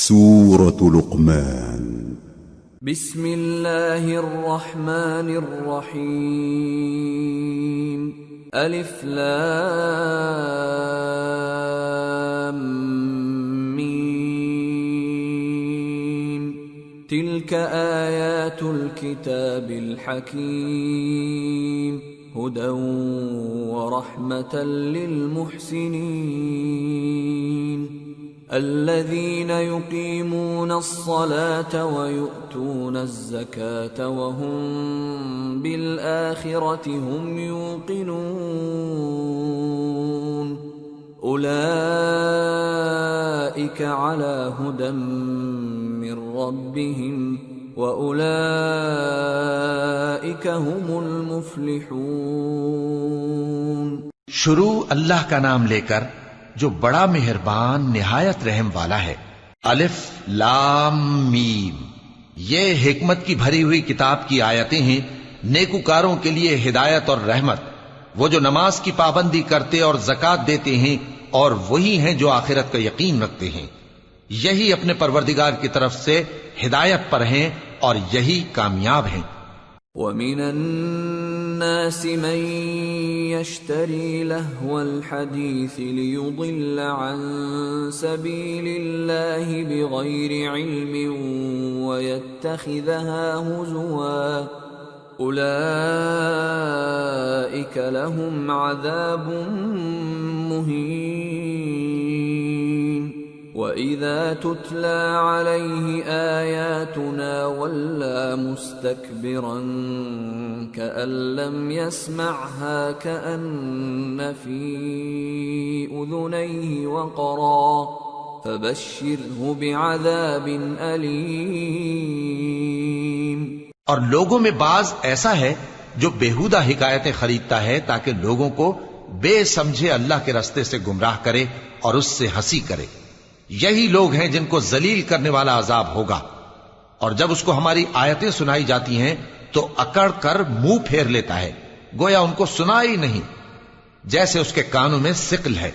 سورة لقمان بسم اللہ الرحمن الرحیم الف لام میم تلك آیات الكتاب الحکیم هدى ورحمة للمحسنین الذين يقيمون الصلاة ويؤتون الزكاة وهم بالآخرة هم يوقنون أولئك على هدى من ربهم وأولئك هم المفلحون. شروع اللہ کا نام لے کر جو بڑا مہربان نہایت رحم والا ہے. الف لام میم، یہ حکمت کی بھری ہوئی کتاب کی آیتیں ہیں، نیکوکاروں کے لیے ہدایت اور رحمت. وہ جو نماز کی پابندی کرتے اور زکوٰۃ دیتے ہیں، اور وہی ہیں جو آخرت کا یقین رکھتے ہیں. یہی اپنے پروردگار کی طرف سے ہدایت پر ہیں اور یہی کامیاب ہیں. وَمِنَ النَّاسِ مَن يَشْتَرِي لَهْوَ الْحَدِيثِ لِيُضِلَّ عَن سَبِيلِ اللَّهِ بِغَيْرِ عِلْمٍ وَيَتَّخِذَهَا هُزُوًا أُولَئِكَ لَهُمْ عَذَابٌ مُهِينٌ. وَإِذَا تُتْلَى عَلَيْهِ آيَاتُنَا وَلَّى مُسْتَكْبِرًا كَأَن لَّمْ يَسْمَعْهَا كَأَنَّ فِي أُذُنَيْهِ وَقْرًا فَبَشِّرْهُ بِعَذَابٍ أَلِيمٍ. اور لوگوں میں بعض ایسا ہے جو بیہودہ حکایتیں خریدتا ہے تاکہ لوگوں کو بے سمجھے اللہ کے راستے سے گمراہ کرے اور اس سے ہنسی کرے. یہی لوگ ہیں جن کو ذلیل کرنے والا عذاب ہوگا. اور جب اس کو ہماری آیتیں سنائی جاتی ہیں تو اکڑ کر منہ پھیر لیتا ہے، گویا ان کو سنا ہی نہیں، جیسے اس کے کانوں میں ثقل ہے.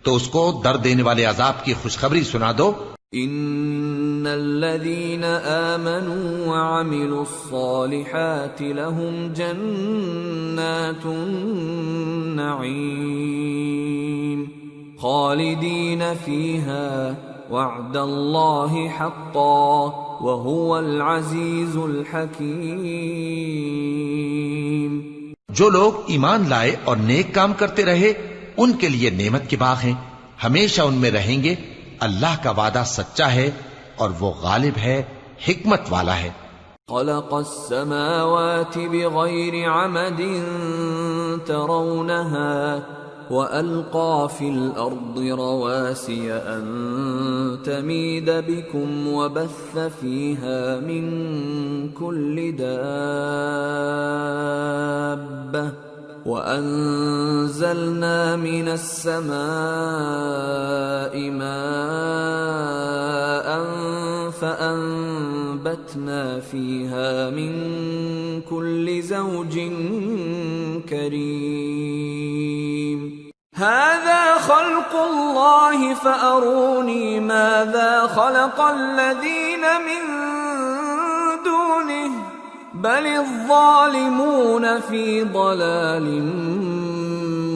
تو اس کو درد دینے والے عذاب کی خوشخبری سنا دو. ان الذين آمنوا وعملوا الصالحات لهم جنات النعيم خالدين فيها وعد الله حقا وهو العزيز الحكيم. جو لوگ ایمان لائے اور نیک کام کرتے رہے ان کے لیے نعمت کے باغ ہیں، ہمیشہ ان میں رہیں گے. اللہ کا وعدہ سچا ہے اور وہ غالب ہے، حکمت والا ہے. خلق السماوات بغير عمد ترونها وألقى في الأرض رواسي أن تميد بكم وبث فيها من كل دابة وأنزلنا من السماء ماء فأنبتنا فيها من كل زوج كريم. هذا خلق الله فأروني ماذا خلق الذين من دونه بل الظالمون في ضلال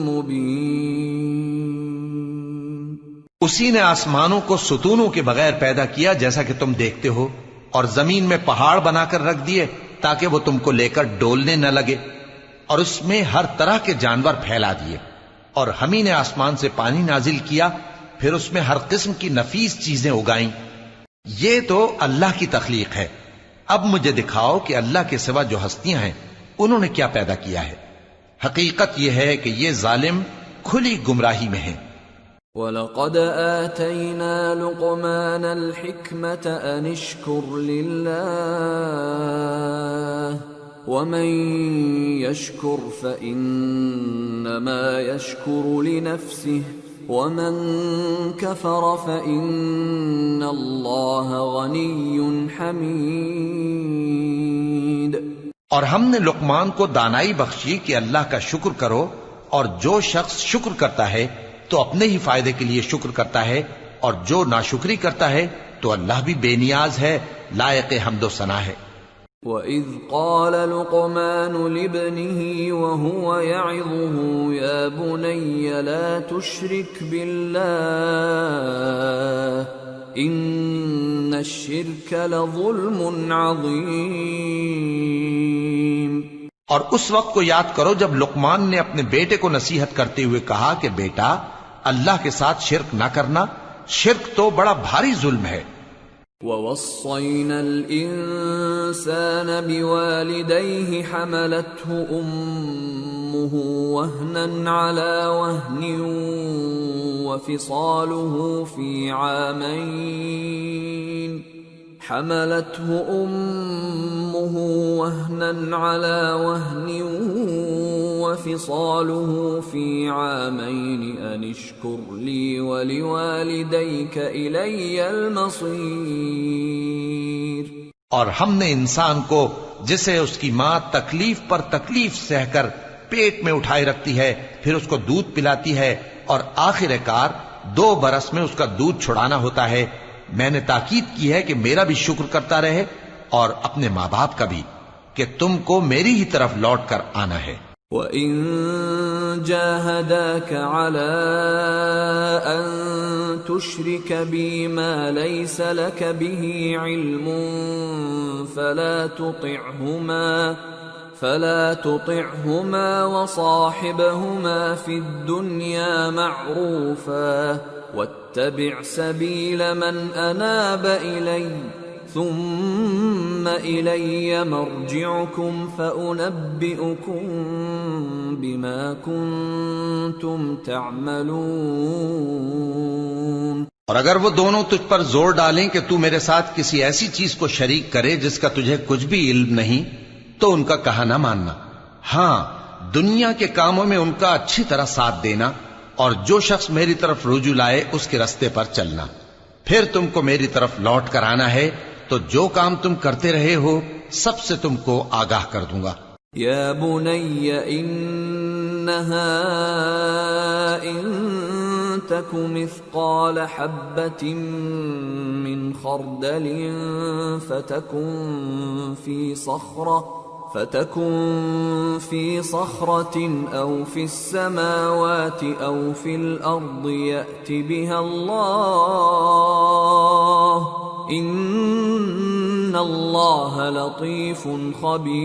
مبين. اسی نے آسمانوں کو ستونوں کے بغیر پیدا کیا جیسا کہ تم دیکھتے ہو، اور زمین میں پہاڑ بنا کر رکھ دیے تاکہ وہ تم کو لے کر ڈولنے نہ لگے، اور اس میں ہر طرح کے جانور پھیلا دیے. اور ہم ہی نے آسمان سے پانی نازل کیا، پھر اس میں ہر قسم کی نفیس چیزیں اگائیں. یہ تو اللہ کی تخلیق ہے. اب مجھے دکھاؤ کہ اللہ کے سوا جو ہستیاں ہیں انہوں نے کیا پیدا کیا ہے. حقیقت یہ ہے کہ یہ ظالم کھلی گمراہی میں ہیں. وَلَقَدْ آتَيْنَا لُقْمَانَ الْحِكْمَةَ أَنِ اشْكُرْ لِلَّهِ وَمَن يَشْكُرْ فَإِنَّمَا يَشْكُرُ لِنَفْسِهِ وَمَن كَفَرَ فَإِنَّ اللَّهَ غَنِيٌّ حَمِيدٌ. اور ہم نے لقمان کو دانائی بخشی کہ اللہ کا شکر کرو، اور جو شخص شکر کرتا ہے تو اپنے ہی فائدے کے لیے شکر کرتا ہے، اور جو ناشکری کرتا ہے تو اللہ بھی بے نیاز ہے، لائق حمد و ثنا ہے۔ وَإِذْ قَالَ لُقْمَانُ لِابْنِهِ وَهُوَ يَعِظُهُ يَا بُنَيَّ لَا تُشْرِكْ بِاللَّهِ إِنَّ الشِّرْكَ لَظُلْمٌ عَظِيمٌ۔ اور اس وقت کو یاد کرو جب لقمان نے اپنے بیٹے کو نصیحت کرتے ہوئے کہا کہ بیٹا اللہ کے ساتھ شرک نہ کرنا، شرک تو بڑا بھاری ظلم ہے۔ وَوَصَّيْنَا الْإِنسَانَ بِوَالِدَيْهِ حَمَلَتْهُ أُمُّهُ وَهْنًا عَلَى وَهْنٍ وَفِصَالُهُ فِي عَامَيْنِ أَنِ اشْكُرْ لِي وَلِوَالِدَيْكَ إِلَيَّ الْمَصِيرُ۔ اور ہم نے انسان کو جسے اس کی ماں تکلیف پر تکلیف سہ کر پیٹ میں اٹھائے رکھتی ہے، پھر اس کو دودھ پلاتی ہے، اور آخر کار 2 برس میں اس کا دودھ چھڑانا ہوتا ہے، میں نے تاکید کی ہے کہ میرا بھی شکر کرتا رہے اور اپنے ماں باپ کا بھی، کہ تم کو میری ہی طرف لوٹ کر آنا ہے۔ وَإِن جَاهَدَاكَ عَلَىٰ أَن تُشْرِكَ بِي مَا لَيْسَ لَكَ بِهِ عِلْمٌ فَلَا تُطِعْهُمَا وَصَاحِبْهُمَا فِي الدُّنْيَا مَعْرُوفًا وَاتَّبِعْ سَبِيلَ مَنْ أَنَابَ إِلَيَّ ثُمَّ إِلَيَّ مَرْجِعُكُمْ فَأُنَبِّئُكُمْ بِمَا كُنْتُمْ تَعْمَلُونَ۔ اور اگر وہ دونوں تجھ پر زور ڈالیں کہ تو میرے ساتھ کسی ایسی چیز کو شریک کرے جس کا تجھے کچھ بھی علم نہیں، تو ان کا کہا نہ ماننا، ہاں دنیا کے کاموں میں ان کا اچھی طرح ساتھ دینا، اور جو شخص میری طرف رجوع لائے اس کے رستے پر چلنا، پھر تم کو میری طرف لوٹ کر آنا ہے، تو جو کام تم کرتے رہے ہو سب سے تم کو آگاہ کر دوں گا۔ یا بنی انہا ان تک مثقال حبۃ من خردل فتكن في صخرة أو في السماوات أو في الأرض يأت بها الله إن الله لطيف خبير۔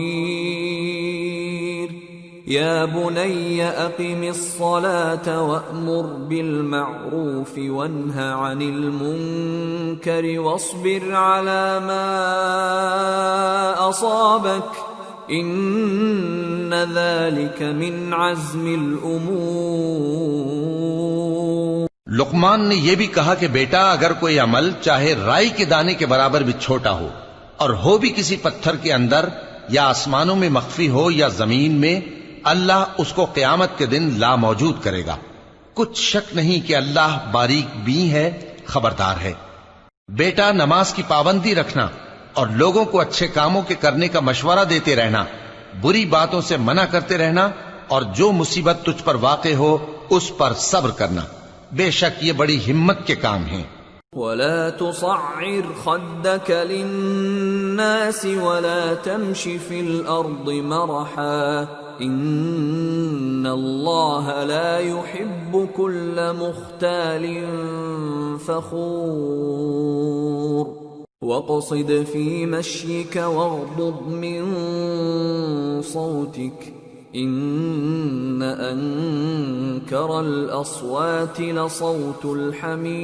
يا بني أقم الصلاة وأمر بالمعروف وانه عن المنكر واصبر على ما أصابك إن ذلك من عزم الأمور۔ لقمان نے یہ بھی کہا کہ بیٹا اگر کوئی عمل چاہے رائی کے دانے کے برابر بھی چھوٹا ہو، اور ہو بھی کسی پتھر کے اندر یا آسمانوں میں مخفی ہو یا زمین میں، اللہ اس کو قیامت کے دن لا موجود کرے گا۔ کچھ شک نہیں کہ اللہ باریک بین ہے، خبردار ہے۔ بیٹا نماز کی پابندی رکھنا اور لوگوں کو اچھے کاموں کے کرنے کا مشورہ دیتے رہنا، بری باتوں سے منع کرتے رہنا، اور جو مصیبت تجھ پر واقع ہو اس پر صبر کرنا، بے شک یہ بڑی ہمت کے کام ہیں۔ وَلَا تُصَعِّرْ خَدَّكَ لِلنَّاسِ وَلَا تَمْشِ فِي الْأَرْضِ مَرَحًا إِنَّ اللَّهَ لَا يُحِبُّ كُلَّ مُخْتَالٍ فَخُورٍ وَاقْصِدْ فِي مَشْيِكَ وَاغْضُضْ مِنْ صَوْتِكَ إِنَّ أَنكَرَ الْأَصْوَاتِ لَصَوْتُ الْحَمِيرِ۔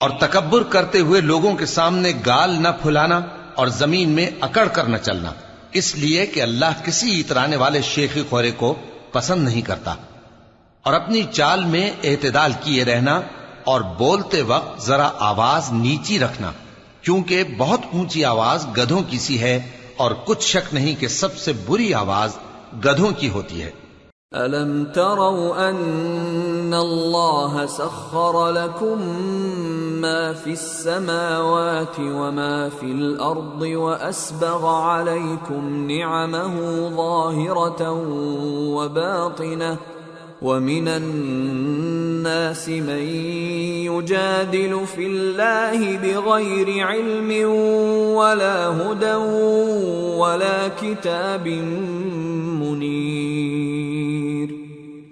اور تکبر کرتے ہوئے لوگوں کے سامنے گال نہ پھلانا اور زمین میں اکڑ کر نہ چلنا، اس لیے کہ اللہ کسی اترانے والے شیخی خورے کو پسند نہیں کرتا۔ اور اپنی چال میں اعتدال کیے رہنا، اور بولتے وقت ذرا آواز نیچی رکھنا، کیونکہ بہت اونچی آواز گدھوں کی سی ہے، اور کچھ شک نہیں کہ سب سے بری آواز گدھوں کی ہوتی ہے۔ أَلَمْ تَرَوْا أَنَّ اللَّهَ سَخَّرَ لَكُم مَّا فِي السَّمَاوَاتِ وَمَا فِي الْأَرْضِ وَأَسْبَغَ عَلَيْكُمْ نِعَمَهُ ظَاهِرَةً وَبَاطِنَةً وَمِنَ النَّاسِ مَن يُجَادِلُ فِي اللَّهِ بِغَيْرِ عِلْمٍ وَلَا هُدًى وَلَا كِتَابٍ مُنِيرٍ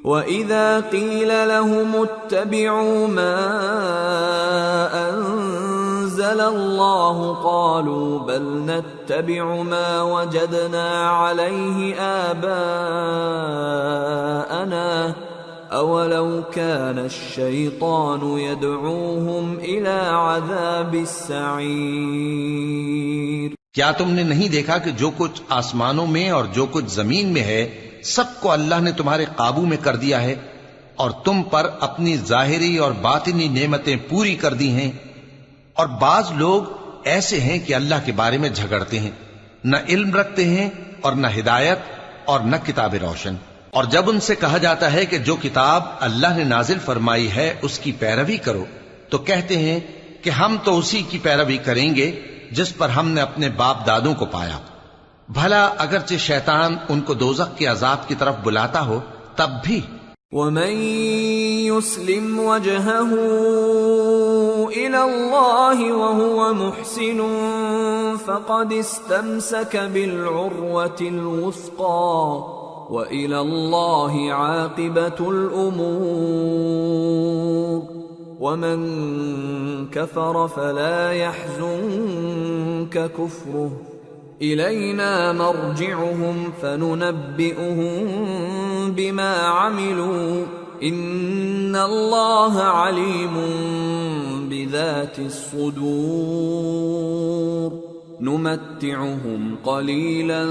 وَإِذَا قِيلَ لَهُمُ اتَّبِعُوا مَا أَنزَلَ اللَّهُ قَالُوا بَلْ نَتَّبِعُ مَا وَجَدْنَا عَلَيْهِ آبَاءَنَا أَوَلَوْ كَانَ الشَّيْطَانُ يَدْعُوهُمْ إِلَى عَذَابِ السَّعِيرِ۔ کیا تم نے نہیں دیکھا کہ جو کچھ آسمانوں میں اور جو کچھ زمین میں ہے سب کو اللہ نے تمہارے قابو میں کر دیا ہے، اور تم پر اپنی ظاہری اور باطنی نعمتیں پوری کر دی ہیں، اور بعض لوگ ایسے ہیں کہ اللہ کے بارے میں جھگڑتے ہیں، نہ علم رکھتے ہیں اور نہ ہدایت اور نہ کتاب روشن۔ اور جب ان سے کہا جاتا ہے کہ جو کتاب اللہ نے نازل فرمائی ہے اس کی پیروی کرو، تو کہتے ہیں کہ ہم تو اسی کی پیروی کریں گے جس پر ہم نے اپنے باپ دادوں کو پایا۔ بھلا اگرچہ شیطان ان کو دوزخ کے عذاب کی طرف بلاتا ہو تب بھی۔ وَمَن يُسْلِمْ وَجْهَهُ إِلَى اللَّهِ وَهُوَ مُحْسِنٌ فَقَدِ اسْتَمْسَكَ بِالْعُرْوَةِ الْوُثْقَى وَإِلَى اللَّهِ عَاقِبَةُ الْأُمُورِ وَمَن كَفَرَ فَلَا يَحْزُنكَ كُفْرُهُ إِلَيْنَا مَرْجِعُهُمْ فَنُنَبِّئُهُم بِمَا عَمِلُوا إِنَّ اللَّهَ عَلِيمٌ بِذَاتِ الصُّدُورِ نُمَتِّعُهُمْ قَلِيلًا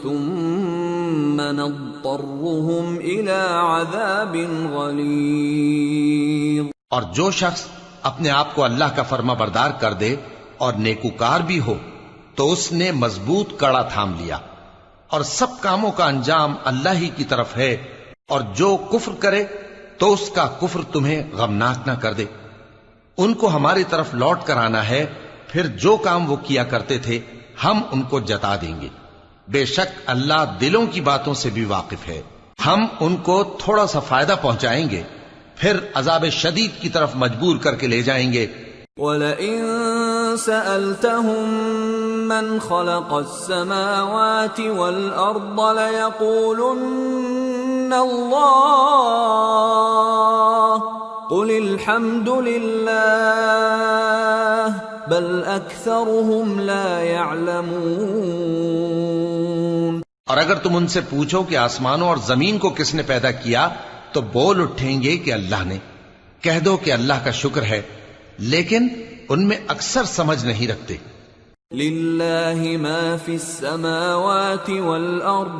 ثُمَّ نَضْطَرُّهُمْ إِلَى عَذَابٍ غَلِيظٍ۔ اور جو شخص اپنے آپ کو اللہ کا فرما بردار کر دے اور نیکوکار بھی ہو تو اس نے مضبوط کڑا تھام لیا، اور سب کاموں کا انجام اللہ ہی کی طرف ہے، اور جو کفر کرے تو اس کا کفر تمہیں غمناک نہ کر دے۔ ان کو ہماری طرف لوٹ کر آنا ہے، پھر جو کام وہ کیا کرتے تھے ہم ان کو جتا دیں گے۔ بے شک اللہ دلوں کی باتوں سے بھی واقف ہے۔ ہم ان کو تھوڑا سا فائدہ پہنچائیں گے، پھر عذاب شدید کی طرف مجبور کر کے لے جائیں گے۔ وَلَئِن سَأَلْتَهُم مَّنْ خَلَقَ السَّمَاوَاتِ وَالْأَرْضَ لَيَقُولُنَّ اللَّهُ قُلِ الْحَمْدُ لِلَّهِ بَلْ أَكْثَرُهُمْ لَا يَعْلَمُونَ۔ اور اگر تم ان سے پوچھو کہ آسمانوں اور زمین کو کس نے پیدا کیا تو بول اٹھیں گے کہ اللہ نے۔ کہہ دو کہ اللہ کا شکر ہے، لیکن ان میں اکثر سمجھ نہیں رکھتے۔ لِلَّهِ مَا فِي السَّمَاوَاتِ وَالْأَرْضِ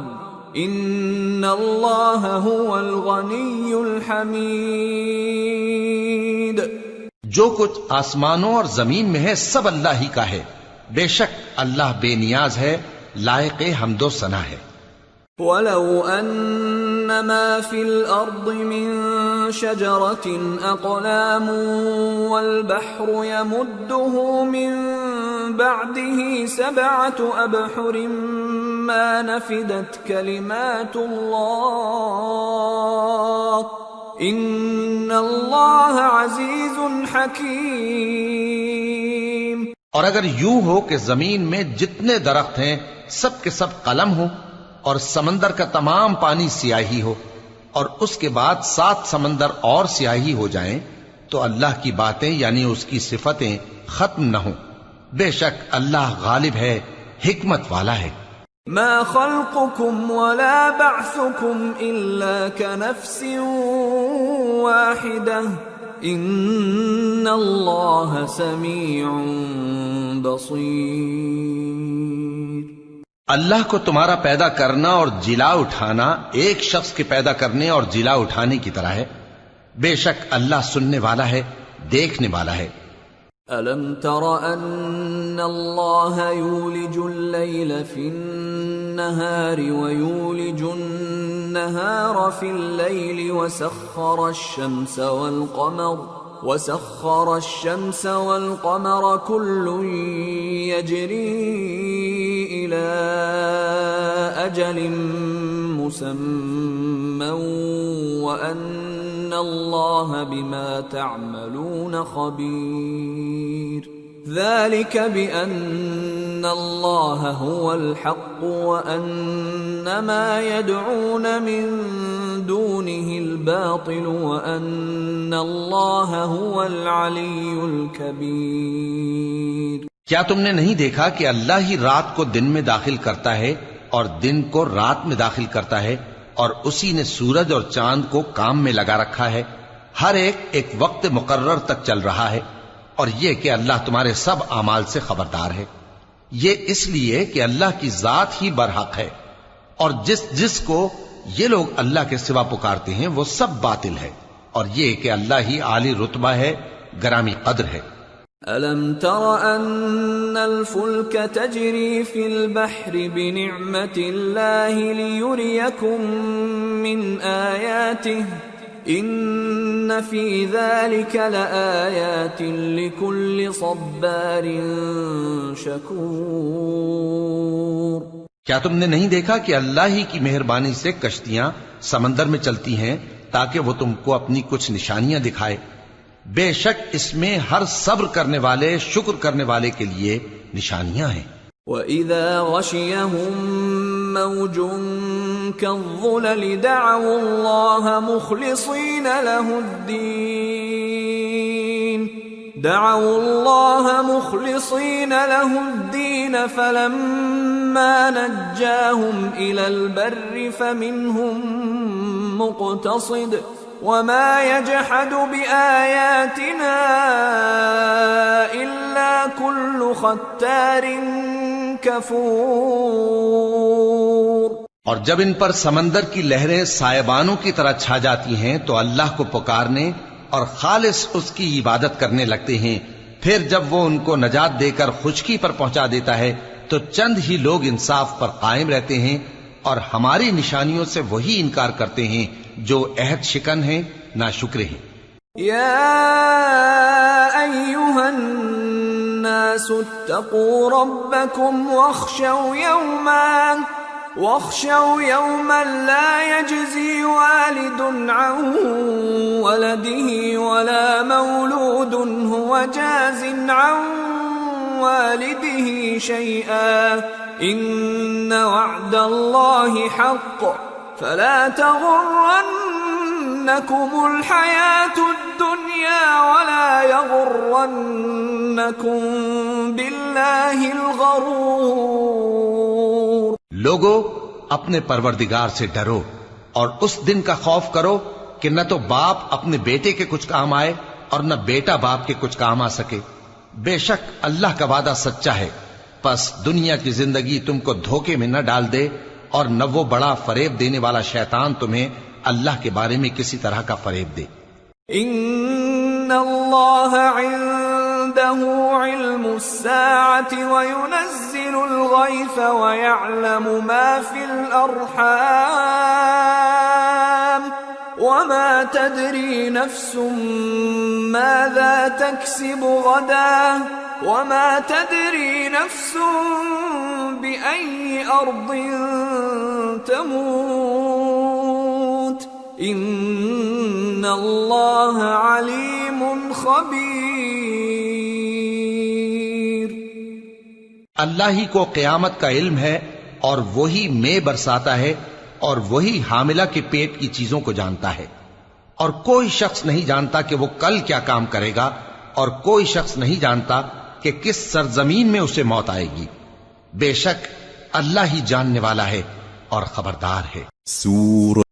إِنَّ اللَّهَ هُوَ الْغَنِيُّ الْحَمِيدُ۔ جو کچھ آسمانوں اور زمین میں ہے سب اللہ ہی کا ہے، بے شک اللہ بے نیاز ہے، لائق حمد و ثنا ہے۔ وَلَوْ أَنَّ مَا فِي الْأَرْضِ مِن شَجَرَةٍ أَقْلَامٌ وَالْبَحْرُ يَمُدُّهُ مِن بَعْدِهِ 7 أَبْحُرٍ مَا نَفِدَتْ كَلِمَاتُ اللَّهِ إِنَّ اللَّهَ عَزِيزٌ حَكِيمٌ۔ اور اگر یوں ہو کہ زمین میں جتنے درخت ہیں سب کے سب قلم ہو، اور سمندر کا تمام پانی سیاہی ہو، اور اس کے بعد 7 سمندر اور سیاہی ہو جائیں، تو اللہ کی باتیں یعنی اس کی صفتیں ختم نہ ہوں۔ بے شک اللہ غالب ہے، حکمت والا ہے۔ ما خلقكم ولا بعثكم إلا كنفس واحدة إن الله سميع بصير۔ اللہ کو تمہارا پیدا کرنا اور جلا اٹھانا ایک شخص کے پیدا کرنے اور جلا اٹھانے کی طرح ہے۔ بے شک اللہ سننے والا ہے، دیکھنے والا ہے۔ أَلَمْ تَرَ أَنَّ اللَّهَ يُولِجُ اللَّيْلَ فِي النَّهَارِ وَيُولِجُ النَّهَارَ فِي اللَّيْلِ وَسَخَّرَ الشَّمْسَ وسخر الشمس والقمر كل يجري إلى أجل مسمى وأن الله بما تعملون خبير ذلك بأن الله هو الحق وأن ما يدعون من دونه الباطل وأن الله هو العلي الكبير۔ کیا تم نے نہیں دیکھا کہ اللہ ہی رات کو دن میں داخل کرتا ہے اور دن کو رات میں داخل کرتا ہے، اور اسی نے سورج اور چاند کو کام میں لگا رکھا ہے، ہر ایک وقت مقرر تک چل رہا ہے، اور یہ کہ اللہ تمہارے سب اعمال سے خبردار ہے۔ یہ اس لیے کہ اللہ کی ذات ہی برحق ہے، اور جس کو یہ لوگ اللہ کے سوا پکارتے ہیں وہ سب باطل ہے، اور یہ کہ اللہ ہی عالی رتبہ ہے، گرامی قدر ہے۔ أَلَمْ تَرَ أَنَّ الْفُلْكَ تَجْرِي فِي الْبَحْرِ بِنِعْمَةِ اللَّهِ لِيُرِيَكُم مِّنْ آيَاتِهِ إِنَّ فِي ذَلِكَ لَآيَاتٍ لِكُلِّ صَبَّارٍ شَكُورٍ۔ کیا تم نے نہیں دیکھا کہ اللہ ہی کی مہربانی سے کشتیاں سمندر میں چلتی ہیں تاکہ وہ تم کو اپنی کچھ نشانیاں دکھائے؟ بے شک اس میں ہر صبر کرنے والے، شکر کرنے والے کے لیے نشانیاں ہیں۔ وَإِذَا غَشِيَهُم مَّوْجٌ كَالظُّلَلِ دَعَوُا اللَّهَ مُخْلِصِينَ لَهُ الدِّينَ فَلَمَّا نَجَّاهُمْ إِلَى الْبَرِّ فَمِنْهُم مُّقْتَصِدٌ وَمَا يَجْحَدُ بِآيَاتِنَا إِلَّا كُلُّ خَتَّارٍ كَفُورٍ۔ اور جب ان پر سمندر کی لہریں سائبانوں کی طرح چھا جاتی ہیں تو اللہ کو پکارنے اور خالص اس کی عبادت کرنے لگتے ہیں، پھر جب وہ ان کو نجات دے کر خشکی پر پہنچا دیتا ہے تو چند ہی لوگ انصاف پر قائم رہتے ہیں، اور ہماری نشانیوں سے وہی انکار کرتے ہیں جو عہد شکن ہیں، ناشکرے ہیں۔ یا ایھا الناس اتقوا ربکم واخشوا یوما لا یجزی والد عن ولده ولا مولود هو جاز عن والده شيئا ان وعد الله حق فلا تغرنكم الحياة الدنيا ولا يغرنكم بالله الغرور۔ لوگو اپنے پروردگار سے ڈرو اور اس دن کا خوف کرو کہ نہ تو باپ اپنے بیٹے کے کچھ کام آئے اور نہ بیٹا باپ کے کچھ کام آ سکے، بے شک اللہ کا وعدہ سچا ہے، پس دنیا کی زندگی تم کو دھوکے میں نہ ڈال دے، اور نہ وہ بڑا فریب دینے والا شیطان تمہیں اللہ کے بارے میں کسی طرح کا فریب دے۔ ان اللہ عنده علم الساعة وينزل الغيث ويعلم ما في الأرحام وما تدري نفس ماذا تكسب غدا وما تدري نفس بأي أرض تموت ان اللہ علیم خبیر۔ اللہ ہی کو قیامت کا علم ہے، اور وہی مے برساتا ہے، اور وہی حاملہ کے پیٹ کی چیزوں کو جانتا ہے، اور کوئی شخص نہیں جانتا کہ وہ کل کیا کام کرے گا، اور کوئی شخص نہیں جانتا کہ کس سرزمین میں اسے موت آئے گی۔ بے شک اللہ ہی جاننے والا ہے اور خبردار ہے۔ سورة